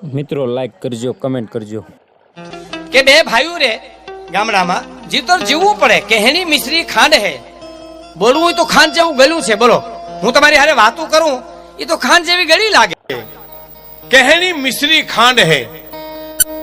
મિત્રો લાઈક કરજો, કમેન્ટ કરજો. કે બે ભાઈઓ રે ગામડામાં જીવતર જીવવું પડે. કહેણી મિશ્રી ખાંડ હે. બોલવું હોય તો ખાંડ જેવું ગળ્યું છે. બોલો, હું તમારી હારે વાતો કરું એ તો ખાંડ જેવી ગળી લાગે. કહેણી મિશ્રી ખાંડ હે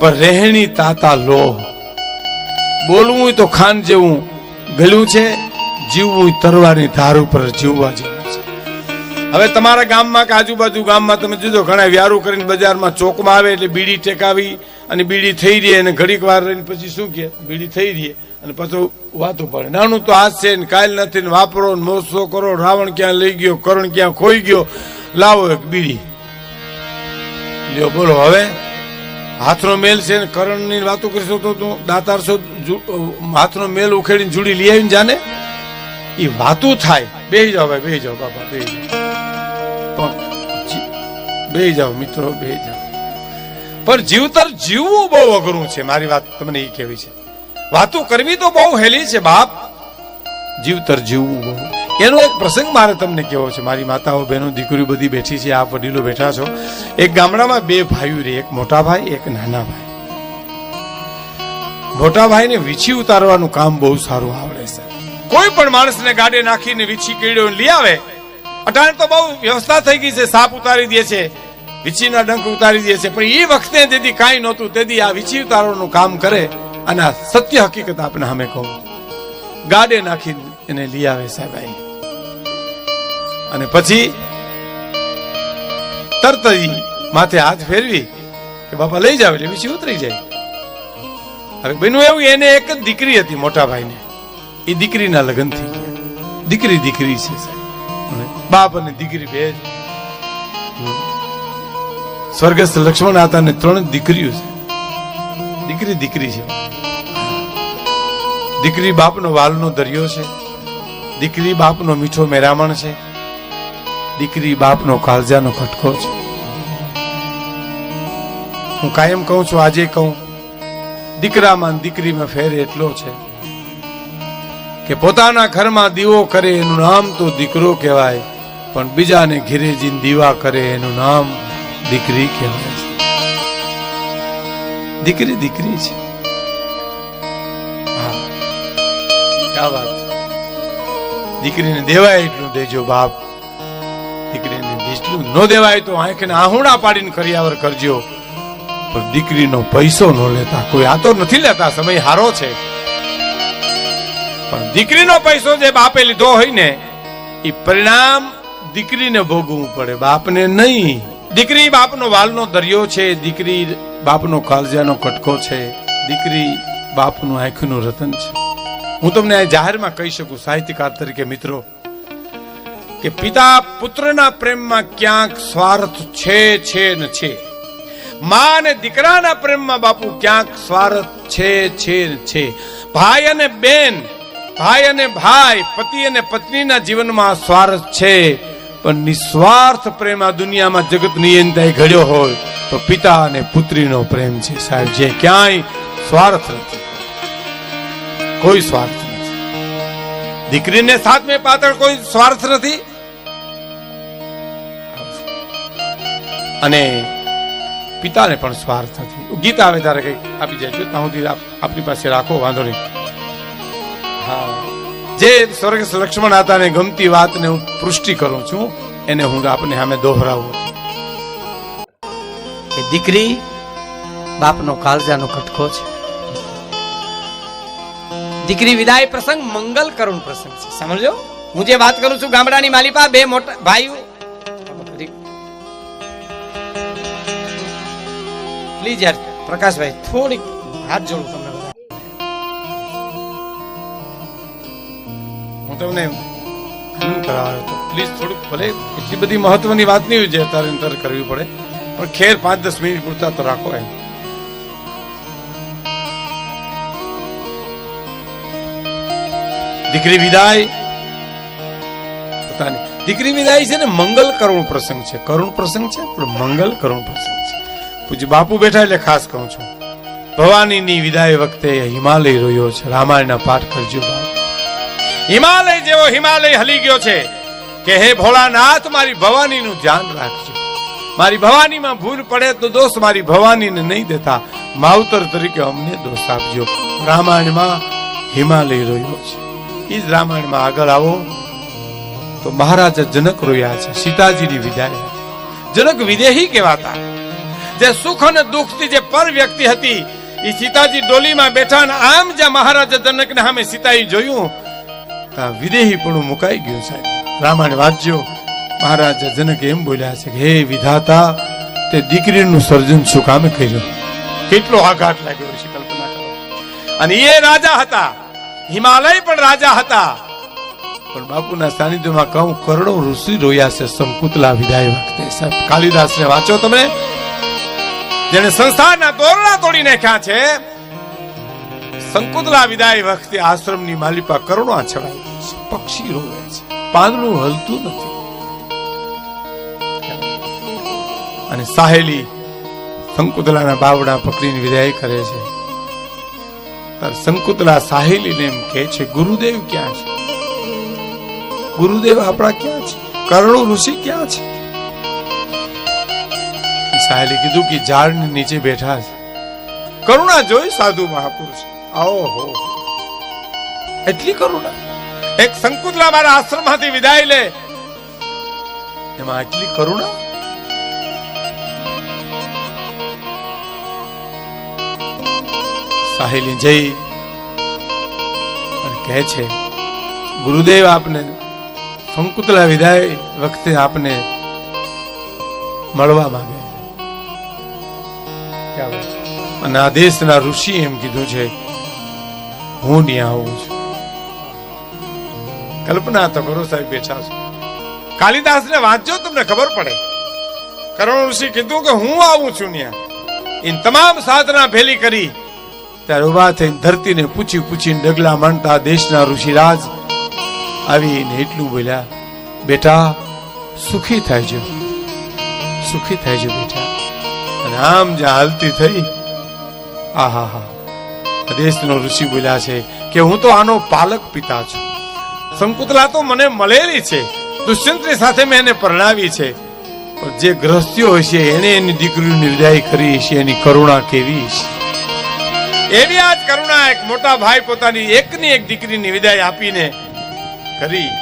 પર રહેણી તાતા લોહ. બોલવું હોય તો ખાંડ જેવું ગળ્યું છે, જીવવું તરવાની ધાર ઉપર જીવવા જેવું છે. હવે તમારા ગામમાં કે આજુબાજુ ગામમાં તમે જોજો ઘણા વ્યારું કરીને બજારમાં ચોકમાં આવે એટલે બીડી ટેકાવી અને બીડી થઈ રહી અને ઘડીક વાર રહીને પછી શું કે બીડી થઈ રહી અને પછી વાતો પડે. નાનું તો હાથ છે ને કાલ નથી ને વાપરો ને મોસો કરો. રાવણ ક્યાં લઈ ગયો, કરણ ક્યાં ખોઈ ગયો, લાવો એક બીડી લ્યો. બોલો હવે હાથનો મેલ છે ને કરણની વાતો કરીશું તો તું દાતાર છો, હાથનો મેલ ઉખેડીને જુડી લઈ આવીને જાને એ વાતું થાય. બેહી જાઓ ભાઈ, બેહી જાઓ બાપા, બેહી જાઓ, બેહી જાઓ મિત્રો, બેહી જાઓ. પણ જીવતર જીવવું બહુ અઘરું છે. મારી વાત તમને એ કહેવી છે. વાતો કરવી તો બહુ હેલી છે બાપ, જીવતર જીવવું બહુ. એનો એક પ્રસંગ મારે તમને કહેવો છે. મારી માતાઓ બહેનો દીકરીઓ બધી બેઠી છે, આપ વડીલો બેઠા છો. એક ગામડામાં બે ભાઈઓ રે, એક મોટા ભાઈ એક નાના ભાઈ. મોટા ભાઈને વીછી ઉતારવાનું કામ બહુ સારું આવડે છે. કોઈ પણ માણસને ગાડે નાખીને વીછી કીડો લઈ આવે. અટાણે તો બહુ વ્યવસ્થા થઈ ગઈ છે, સાપ ઉતારી દે છે, વીછીના ડંખ ઉતારી દે છે. પણ એ વખતે જેથી કાંઈ નહોતું તેથી આ વીછી ઉતારવાનું કામ કરે. અને આ સત્ય હકીકત આપણે સામે કહું, ગાડે નાખીને એને લઈ આવે સાહેબ. અને પછી તરત જ માથે હાથ ફેરવી કે બાપા લઈ જાવ એટલે વીછી ઉતરી જાય. હવે બન્યું એવું, એને એક જ દીકરી હતી મોટા ભાઈને. એ દીકરીના લગ્ન થઈ ગયા. દીકરી દીકરી છે સાહેબ, બાપ અને દીકરી બે જ. સ્વર્ગસ્થ લક્ષ્મણ હતા ને 3 દીકરીઓ છે. દીકરી દીકરી છે. દીકરી બાપનો વાલનો દરિયો છે, દીકરી બાપનો મીઠો મેરામણ છે, દીકરી બાપનો કાળજાનો ખટકો છે. હું કાયમ કહું છું, આજે કહું, દીકરામાં દીકરીમાં ફેર એટલો છે કે પોતાના ઘરમાં દીવો કરે એનું નામ તો દીકરો કહેવાય, પણ બીજાને ઘેરે જઈને દીવા કરે એનું નામ દીકરી કહેવાય છે. દીકરી દીકરી છે. હા, ક્યાં વાત. દીકરીને દેવાય એટલું દેજો બાપ, દીકરીને જેટલું ન દેવાય તો આંખને આહુડા પાડીને કરિયાવર કરજો. પણ દીકરીનો પૈસો ન લેતા. કોઈ આ તો નથી લેતા, સમય હારો છે, પણ દીકરીનો પૈસો જે બાપે લીધો હોય ને એ પરિણામ દીકરીને ભોગવવું પડે, બાપને નહીં. દીકરી બાપનો વાલનો દરિયો છે, દીકરી બાપનો કાળજાનો કટકો છે, દીકરી બાપનું આંખનું રતન છે. હું તમને આ જાહેરમાં કહી શકું સાહિત્યકાર તરીકે મિત્રો કે પિતા પુત્રના પ્રેમમાં ક્યાંક સ્વાર્થ છે ને છે. માં અને દીકરાના પ્રેમમાં બાપુ ક્યાંક સ્વાર્થ છે ને છે. ભાઈ અને બેન, ભાઈ અને ભાઈ, પતિ અને પત્નીના જીવનમાં સ્વાર્થ છે, પણ નિસ્વાર્થ પ્રેમ આ દુનિયામાં જગત નિયંતાય ઘડ્યો હોય તો પિતા અને પુત્રીનો પ્રેમ છે સાહેબ, જે ક્યાંય સ્વાર્થ નથી, કોઈ સ્વાર્થ નથી. દીકરીને સાતમે પાતળ કોઈ સ્વાર્થ નથી. અને પિતાને પણ સ્વાર્થ નથી. ગીત આવે ત્યારે કઈક આપી જાય ત્યાં સુધી આપની પાસે રાખો, વાંધો નહીં. હા, જે સ્વર્ગસ્થ લક્ષ્મણ હતા ને ગમતી વાતને હું પુષ્ટિ કરું છું, એને હું આપને સામે દોહરાવું કે દીકરી બાપનો કાળજાનો ખટકો છે. દીકરી વિદાય પ્રસંગ મંગલ કરુણ પ્રસંગ છે. સમજો, હું જે વાત કરું છું ગામડાની માલિપા બે મોટા ભાઈઓ. પ્લીઝ યાર પ્રકાશભાઈ થોડીક હાથ જોડું તમને બધા. હું તમને કરાવ્યો તો પ્લીઝ થોડુંક, ભલે એટલી બધી મહત્વની વાત નહીં હોય જે અત્યારે કરવી પડે, પણ ખેર 5-10 મિનિટ પૂરતા તો રાખો. એમ દીકરી વિદાય, પોતાની દીકરી વિદાય છે ને મંગલ કરુણ પ્રસંગ છે. કરુણ પ્રસંગ છે પણ મંગલ કરુણ પ્રસંગ છે. પૂજ્ય બાપુ બેઠા એટલે ખાસ કહું છું, ભવાનીની વિદાય વખતે હિમાલય રોયો છે. રામાયણના પાઠ કરજો બાપ. હિમાલય જેવો હિમાલય હલી ગયો છે કે હે ભોળાનાથ મારી ભવાનીનું ધ્યાન રાખજો. મારી ભવાનીમાં ભૂલ પડે તો દોષ મારી ભવાનીને નહીં દેતા, માવતર તરીકે અમને દોષ આપજો. રામાયણમાં હિમાલય રોયો છે. એ જ રામાયણમાં આગળ આવો તો મહારાજા જનક રોયા છે. સીતાજીની વિદાય. જનક વિદેહી કહેવાતા, જે સુખ અને દુઃખથી જે પર વ્યક્તિ હતી, એ સીતાજી ડોલીમાં બેઠા ને આમ જ્યાં મહારાજા જનકને સામે સીતાએ જોયું ત્યાં વિદેહી પણ મુકાઈ ગયું. સાહેબ રામાયણ વાંચજો. મહારાજા જનક એમ બોલ્યા છે કે હે વિધાતા, તે દીકરીનું સર્જન શું કામે કર્યું? કેટલો આઘાત લાગ્યો છે, કલ્પના કરો. અને એ રાજા હતા, હિમાલય પણ રાજા હતા, પણ બાપુના સાનિધ્યમાં કહું કરોડો ઋષિ રોયા છે સંકુતલા વિદાય વખતે. સાહેબ કાલિદાસને વાંચો તમે, જેને સંસારના દોરડા તોડી નાખ્યા છે. સંકુતલા વિદાય વખતે આશ્રમની માલિપા કરોડો છવાઈ ગઈ છે. પક્ષી રોવે છે, પાંદડું હલતું નથી. અને સાહેલી સંકુતલાના બાવડા પકડીને વિદાય કરે છે. સંકુતલા સાહેલીને એમ કહે છે, ગુરુદેવ ક્યાં છે? ગુરુદેવ આપણા ક્યાં છે? કરોડો ઋષિ ક્યાં છે? સાહેલી કીધું કે ઝાડની નીચે બેઠા છે. કરુણા જોઈ સાધુ મહાપુરુષ. ઓહો, એટલી કરુણા! એક સંકુતલા મારા આશ્રમમાંથી વિદાય લે, એમાં એટલી કરુણા! સાહેલી જઈ અને કહે છે, ગુરુદેવ આપને સંકુતલા વિદાય વખતે આપને મળવા માંગે. અને આ દેશના ઋષિ એમ કીધું છે હું ત્યાં આવું છું. કલ્પના તો કરો સાહેબ, બેઠા છો. કાલિદાસને વાંચજો, તમને ખબર પડે. કરોડ ઋષિ કીધું કે હું આવું છું ત્યાં. એ તમામ સાધના ભેલી કરી ત્યારે ઉભા થઈને ધરતીને પૂછી પૂછીને ડગલા માંડતા દેશના ઋષિરાજ આવીને એટલું બોલ્યા, બેટા સુખી થાયજો, સુખી થાયજો બેટા. અને આમ જ્યાં હાલતી થઈ, આહા હા, દેશનો ઋષિ બોલ્યા છે કે હું તો આનો પાલક પિતા છું. સંકુતલા તો મને મળેલી છે, દુષ્યંતની સાથે મેં એને પરણાવી છે, પણ જે ગ્રસ્તીઓ હશે એને એની દીકરીની વિદાય કરી છે, એની કરુણા કેવી છે. એવી આજ કરુણા એક મોટા ભાઈ પોતાની એકની એક દીકરીની વિદાય આપીને કરી.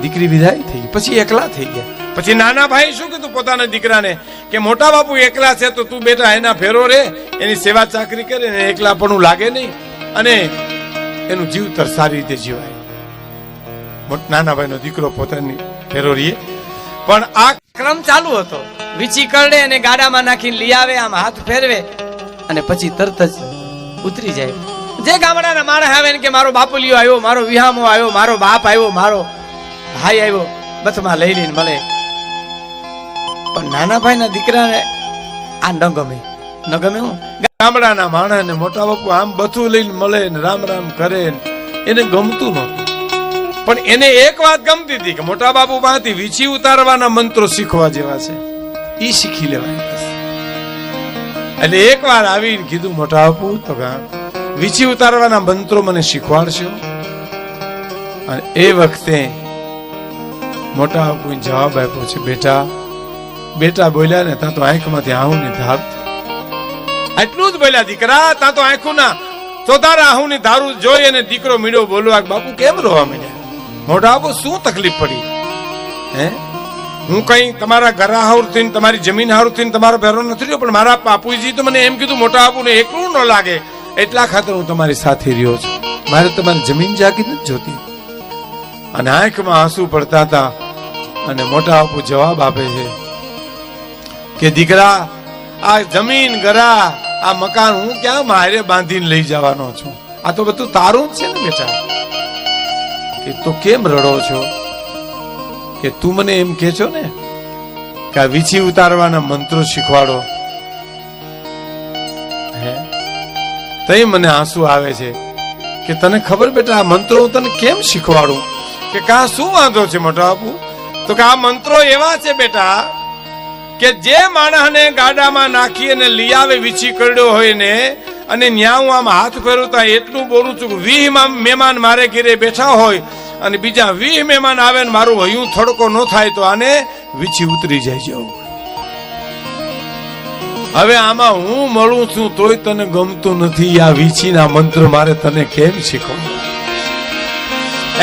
દીકરી વિદાય થઈ, પછી એકલા થઈ ગયા. પછી નાના ભાઈ શું કીધું પોતાના દીકરાને કે મોટા બાપુ એકલા છે તો તું બેટા એના ફેરો રે, એની સેવા ચાકરી કરે ને એકલા પણ લાગે નહીં, અને એનું જીવતર સારી રીતે જીવાય. નાના ભાઈનો દીકરો પોતાની ફેરો રીએ. પણ આ ક્રમ ચાલુ હતો. વીછી કરડે અને ગાડામાં નાખીને લઈ આવે, આમ હાથ ફેરવે અને પછી તરત જ ઉતરી જાય. જે ગામડાના માણસ આવે ને કે મારો બાપુલિયો આવ્યો, મારો વિહામો આવ્યો, મારો બાપ આવ્યો, મારો ભાઈ આવ્યો, બથમાં લઈ લઈને મળે. પણ નાના ભાઈના દીકરાને આ ન ગમે. ન ગમે હું ગામડાના માણસ ને મોટા બાપુ આમ બધું લઈને મળે ને રામ રામ કરે, એને ગમતું નહોતું. પણ એને એક વાત ગમતી હતી કે મોટા બાપુ પાસેથી વીછી ઉતારવાના મંત્રો શીખવા જેવા છે, ઈ શીખી લેવાય. એટલે એક વાર આવીને કીધું, મોટા બાપુ તો વીછી ઉતારવાના મંત્રો મને શીખવાડશો? અને એ વખતે મોટા બાપુ જવાબ આપ્યો છે, બેટા બેટા બોલ્યા ને ત્યાં તો આંખમાંથી આહુની ધાર. એટલું જ બોલ્યા દીકરા, ત્યાં તો આંખોના ચોધારા આહુની ધારું જોઈ અને દીકરો મીડો બોલવા, બાપુ કેમ રોવા માંડ્યા? મોટા બાપુ શું તકલીફ પડી? હે, હું કઈ તમારા ઘર હારું તમારી જમીન હારું થઈને તમારો ભેરો નથી રહ્યો, પણ મારા બાપુજી તો મને એમ કીધું મોટા બાપુને એકલું ન લાગે એટલા ખાતર હું તમારી સાથે રહ્યો છું. મારે તમારી જમીન જાગી નથી જોતી. અને આંખમાં આંસુ પડતા હતા. અને મોટા બાપુ જવાબ આપે છે કે દીકરા, આ જમીન ગરા આ મકાન હું ક્યાં મારે બાંધીને લઈ જવાનો છું? આ તો બધું તારું જ છે ને બેટા. કે તો કેમ રડો છો? કે તું મને એમ કે છો ને કે આ વીછી ઉતારવાના મંત્રો શીખવાડો, હે તઈ મને આંસુ આવે છે. કે તને ખબર બેટા આ મંત્રો હું તને કેમ શીખવાડું? કે કા શું વાંધો છે મોટા બાપુ? તો કે આ મંત્રો એવા છે બેટા કે જે માણસને ગાડામાં નાખી અને લઈ આવે વીછી કરડ્યો હોય ને, અને ન્યા હું આમ હાથ ફેરવતા એટલું બોલું છું કે 20 મહેમાન મારે ઘરે બેઠા હોય અને બીજા 20 મહેમાન આવે ને મારું હયું થડકો ન થાય તો આને વીછી ઉતરી જાય જવું. હવે આમાં હું મળું છું તોય તને ગમતું નથી. આ વીછીના મંત્ર મારે તને કેમ શીખવું?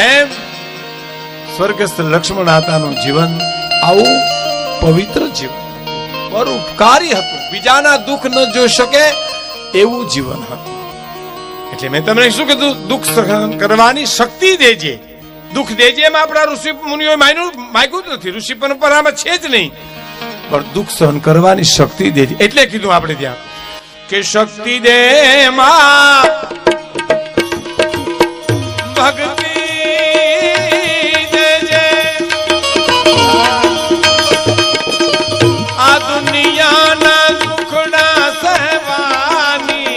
એમ સ્વર્ગસ્થ લક્ષ્મણ આતાનું જીવન આવું પવિત્ર જીવન, પરોપકારી હતું, બીજાના દુઃખ ન જોઈ શકે એવું જીવન હતું. એટલે મેં તમને શું કીધું? દુઃખ સહન કરવાની શક્તિ દેજે. દુઃખ દેજે એમ આપણા ઋષિ મુનિઓએ માગ્યું જ નથી, ઋષિ પરંપરામાં છે જ નહીં, પણ દુઃખ સહન કરવાની શક્તિ દેજે. એટલે કીધું આપણે ત્યાં કે શક્તિ દે માં ભક્તિ દેજે, આ દુનિયાના દુખડા સહેવાની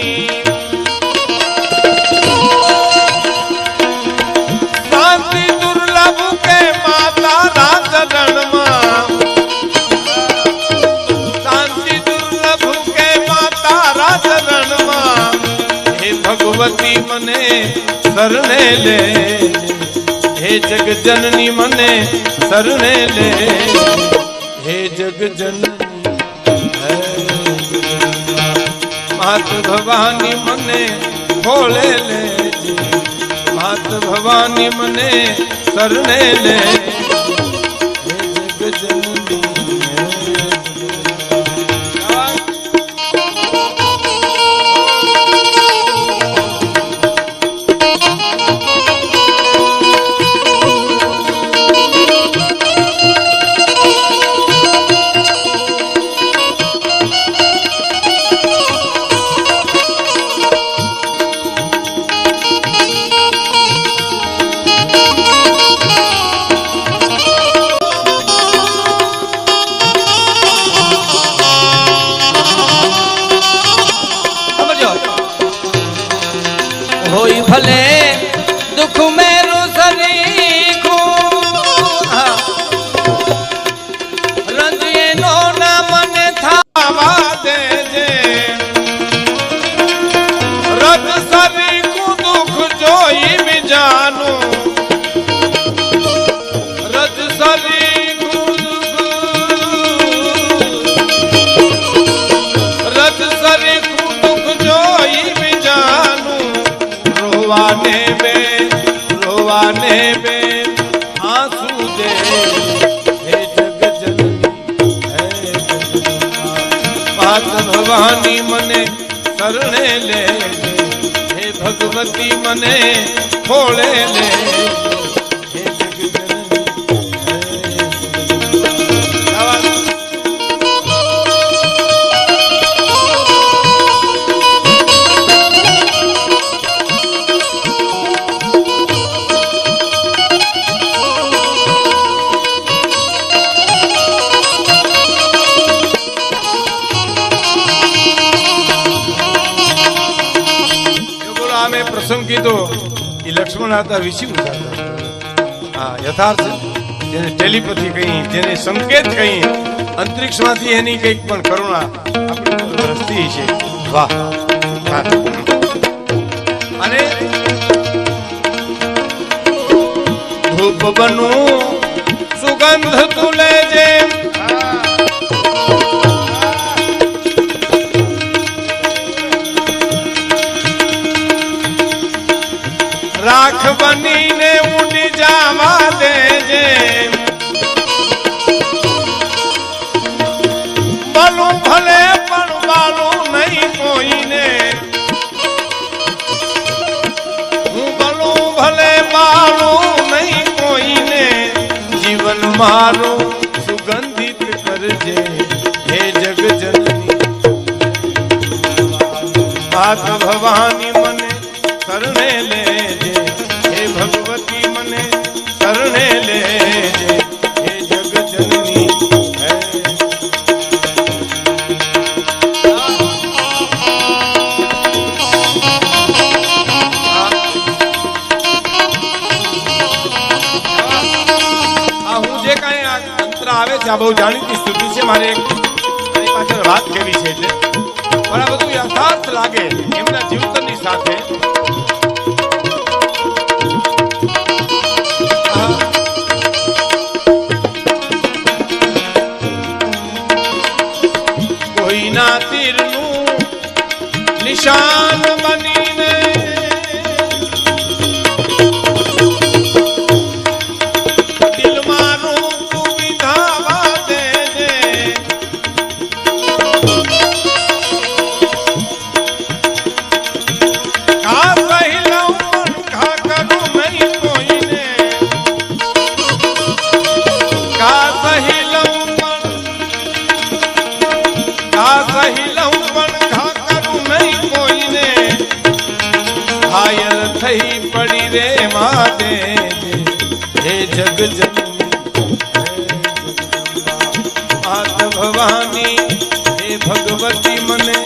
શાંતિ દુર્લભ કે માતાના ચરણમાં, શાંતિ દુર્લભ કે માતાના ચરણમાં. હે ભગવતી મને શરણે લે, હે જગજનની મને શરણે લે, હે જગજનની માત ભવાની મને ખોળે લે, માત ભવાની મને શરણે લે, હે જગજનની. होई भले दुख मेरो सरीखो, रंजिए नो ना मने थावा देजे, રજ સરીખું દુઃખ જોઈ બીજાનું, રજ સરીખું રજ સરીખું દુઃખ જોઈ બીજાનું. રોવાને બે આંસુ દે, હે જગજનની હે માત ભવાની મને શરણે લે, હે ભગવતી મને ખોળે લે, હે પ્રસંગ કીધો એ લક્ષ્મણ હતા વિષય ઉતારતા. હા, યથાર્થ જેને ટેલિપથી કહી, જેને સંકેત કહી, અંતરિક્ષમાંથી એની કંઈક પણ કરુણા આપણી રસ્તી છે. વાહ. અને ધૂપ બનું સુગંધ તું લેજે, રાખ બનીને ઉડી જાવા દેજે, બલું ભલે પણ બાલું નહીં કોઈને, હું બલું ભલે બાલું નહીં કોઈને. જીવન મારું સુગંધિત કરજે, હે જગજનની માત ભવાની મને શરણે લેજે, હે ભગવતી મને શરણે લેજે, હે જગજનની હે. હું જે કાંઈ અંતર આવે છે આ બહુ જાણીતી સ્તુતિ છે. મારે એક પાછળ વાત કેવી છે એટલે પણ આ બધું યથાર્થ લાગે એમના જીવનની સાથે. નિશાન બનીને દિલમાં રૂપ વિધાવા દેજે ઘા સહી લઉં પણ ઘા કરું નહીં કોઈને ઘા સહી લઉં પણ ઘા સહી લઉં પણ ઘા કરું નહીં કોઈને ઘાયલ થઈ પડી રે માતે હે જગ જનની માત ભવાની હે ભગવતી મને